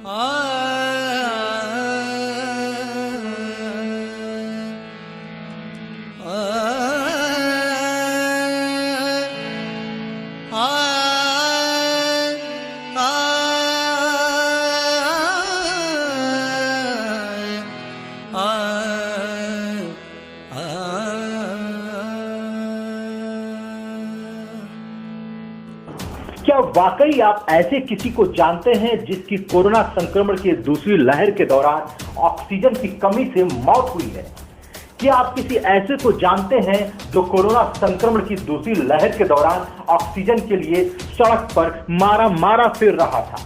क्या वाकई आप ऐसे किसी को जानते हैं जिसकी कोरोना संक्रमण की दूसरी लहर के दौरान ऑक्सीजन की कमी से मौत हुई है? क्या आप किसी ऐसे को जानते हैं जो कोरोना संक्रमण की दूसरी लहर के दौरान ऑक्सीजन के लिए सड़क पर मारा फिर रहा था?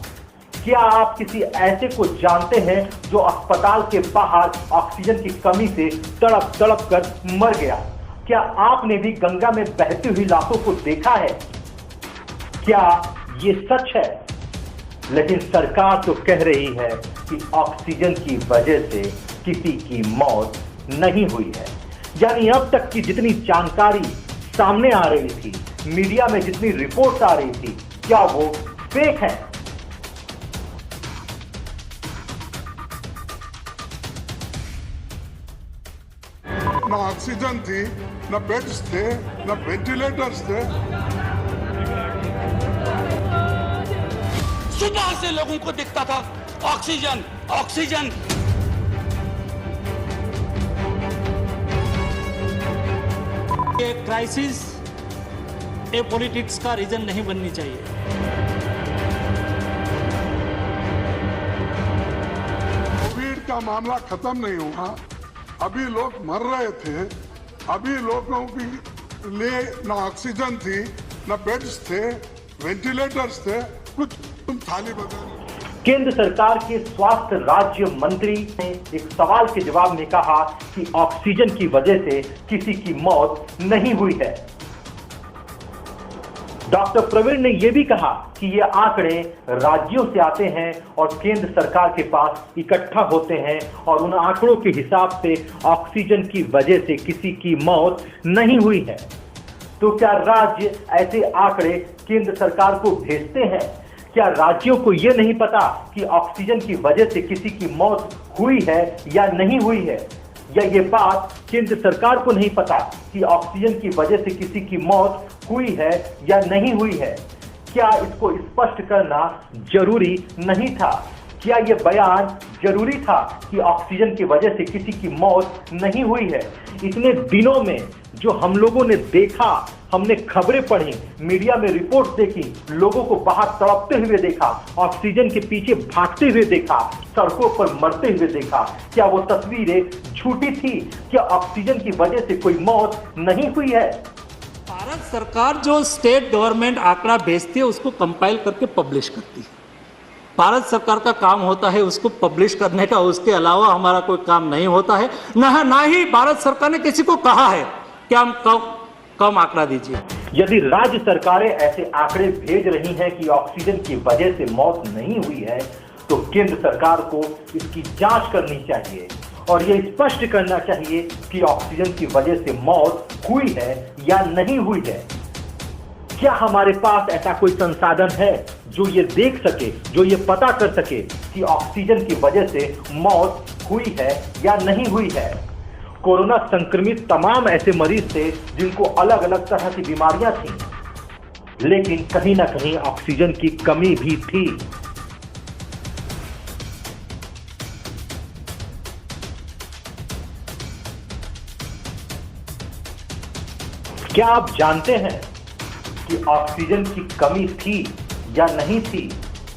क्या आप किसी ऐसे को जानते हैं जो अस्पताल के बाहर ऑक्सीजन की कमी से तड़प कर मर गया? क्या आपने भी गंगा में बहती हुई लाशों को देखा है? क्या ये सच है? लेकिन सरकार तो कह रही है कि ऑक्सीजन की वजह से किसी की मौत नहीं हुई है। यानी अब तक की जितनी जानकारी सामने आ रही थी, मीडिया में जितनी रिपोर्ट्स आ रही थी, क्या वो फेक है? ना ऑक्सीजन थी, ना बेड्स थे, ना वेंटिलेटर्स थे। सुबह से लोगों को दिखता था ऑक्सीजन ऑक्सीजन। ये क्राइसिस ये पॉलिटिक्स का रीजन नहीं बननी चाहिए। कोविड का मामला खत्म नहीं हुआ, अभी लोग मर रहे थे। अभी लोगों के लिए ना ऑक्सीजन थी, ना बेड्स थे, वेंटिलेटर्स थे, कुछ थाली बदल। केंद्र सरकार के स्वास्थ्य राज्य मंत्री ने एक सवाल के जवाब में कहा कि ऑक्सीजन की वजह से किसी की मौत नहीं हुई है। डॉक्टर प्रवीण ने यह भी कहा कि ये आंकड़े राज्यों से आते हैं और केंद्र सरकार के पास इकट्ठा होते हैं और उन आंकड़ों के हिसाब से ऑक्सीजन की वजह से किसी की मौत नहीं हुई है। तो क्या राज्य ऐसे आंकड़े केंद्र सरकार को भेजते हैं? क्या राज्यों को यह नहीं पता कि ऑक्सीजन की वजह से किसी की मौत हुई है या नहीं हुई है? या ये बात केंद्र सरकार को नहीं पता कि ऑक्सीजन की वजह से किसी की मौत हुई है या नहीं हुई है? क्या इसको स्पष्ट करना जरूरी नहीं था? क्या यह बयान जरूरी था कि ऑक्सीजन की वजह से किसी की मौत नहीं हुई है? इतने दिनों में जो हम लोगों ने देखा, हमने खबरें पढ़ी, मीडिया में रिपोर्ट्स देखी, लोगों को बाहर तड़पते हुए देखा, ऑक्सीजन के पीछे भागते हुए देखा, सड़कों पर मरते हुए देखा, क्या वो तस्वीरें झूठी थी? क्या ऑक्सीजन की वजह से कोई मौत नहीं हुई है? भारत सरकार जो स्टेट गवर्नमेंट आंकड़ा भेजती है उसको कंपाइल करके पब्लिश करती है। भारत सरकार का काम होता है उसको पब्लिश करने का, उसके अलावा हमारा कोई काम नहीं होता है। ना ही भारत सरकार ने किसी को कहा है कि हम कम आंकड़ा दीजिए। यदि राज्य सरकारें ऐसे आंकड़े भेज रही हैं कि ऑक्सीजन की वजह से मौत नहीं हुई है, तो केंद्र सरकार को इसकी जांच करनी चाहिए और यह स्पष्ट करना चाहिए कि ऑक्सीजन की वजह से मौत हुई है या नहीं हुई है। क्या हमारे पास ऐसा कोई संसाधन है जो ये देख सके, जो ये पता कर सके कि ऑक्सीजन की वजह से मौत हुई है या नहीं हुई है? कोरोना संक्रमित तमाम ऐसे मरीज थे जिनको अलग अलग तरह की बीमारियां थीं, लेकिन कहीं ना कहीं ऑक्सीजन की कमी भी थी। क्या आप जानते हैं कि ऑक्सीजन की कमी थी या नहीं थी?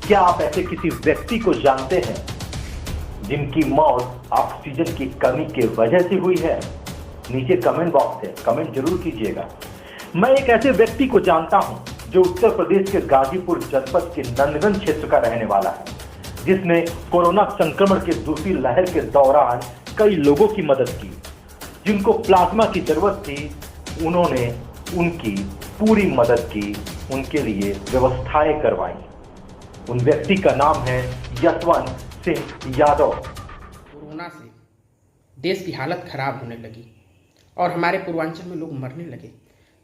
क्या आप ऐसे किसी व्यक्ति को जानते हैं जिनकी मौत ऑक्सीजन की कमी की वजह से हुई है? नीचे कमेंट बॉक्स है, कमेंट जरूर कीजिएगा। मैं एक ऐसे व्यक्ति को जानता हूं जो उत्तर प्रदेश के गाजीपुर जनपद के नंदगंज क्षेत्र का रहने वाला है, जिसने कोरोना संक्रमण की दूसरी लहर के दौरान कई लोगों की मदद की। जिनको प्लाज्मा की जरूरत थी, उन्होंने उनकी पूरी मदद की, उनके लिए व्यवस्थाएं करवाई। उन व्यक्ति का नाम है यशवंत सिंह यादव। कोरोना से देश की हालत खराब होने लगी और हमारे पूर्वांचल में लोग मरने लगे,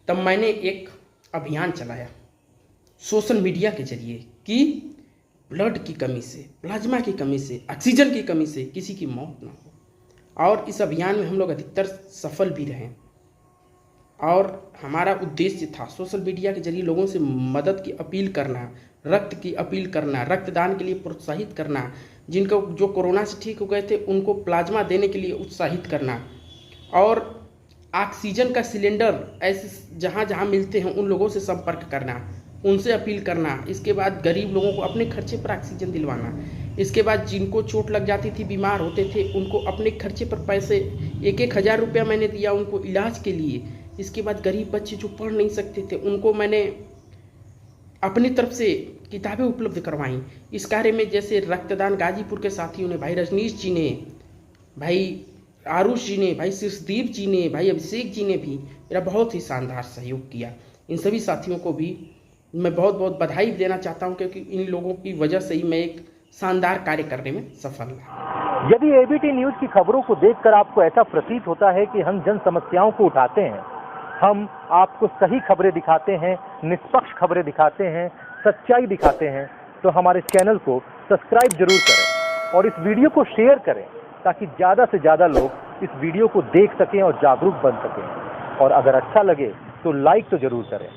तब मैंने एक अभियान चलाया सोशल मीडिया के जरिए कि ब्लड की कमी से, प्लाज्मा की कमी से, ऑक्सीजन की कमी से किसी की मौत ना हो। और इस अभियान में हम लोग अधिकतर सफल भी रहे और हमारा उद्देश्य था सोशल मीडिया के जरिए लोगों से मदद की अपील करना, रक्त की अपील करना, रक्तदान के लिए प्रोत्साहित करना, जिनको जो कोरोना से ठीक हो गए थे उनको प्लाज्मा देने के लिए उत्साहित करना और ऑक्सीजन का सिलेंडर ऐसे जहाँ जहाँ मिलते हैं उन लोगों से संपर्क करना, उनसे अपील करना। इसके बाद गरीब लोगों को अपने खर्चे पर ऑक्सीजन दिलवाना। इसके बाद जिनको चोट लग जाती थी, बीमार होते थे, उनको अपने खर्चे पर पैसे 1,000 रुपया मैंने दिया उनको इलाज के लिए। इसके बाद गरीब बच्चे जो पढ़ नहीं सकते थे उनको मैंने अपनी तरफ से किताबें उपलब्ध करवाईं। इस कार्य में जैसे रक्तदान गाजीपुर के साथियों ने, भाई रजनीश जी ने, भाई आरुष जी ने, भाई शीर्षदीप जी ने, भाई अभिषेक जी ने भी मेरा बहुत ही शानदार सहयोग किया। इन सभी साथियों को भी मैं बहुत बहुत बधाई देना चाहता हूं, क्योंकि इन लोगों की वजह से ही मैं एक शानदार कार्य करने में सफल रहा। यदि एबीटी न्यूज की खबरों को देखकर आपको ऐसा प्रतीत होता है कि हम जन समस्याओं को उठाते हैं, हम आपको सही खबरें दिखाते हैं, निष्पक्ष खबरें दिखाते हैं, सच्चाई दिखाते हैं, तो हमारे चैनल को सब्सक्राइब जरूर करें और इस वीडियो को शेयर करें, ताकि ज़्यादा से ज़्यादा लोग इस वीडियो को देख सकें और जागरूक बन सकें। और अगर अच्छा लगे तो लाइक तो जरूर करें।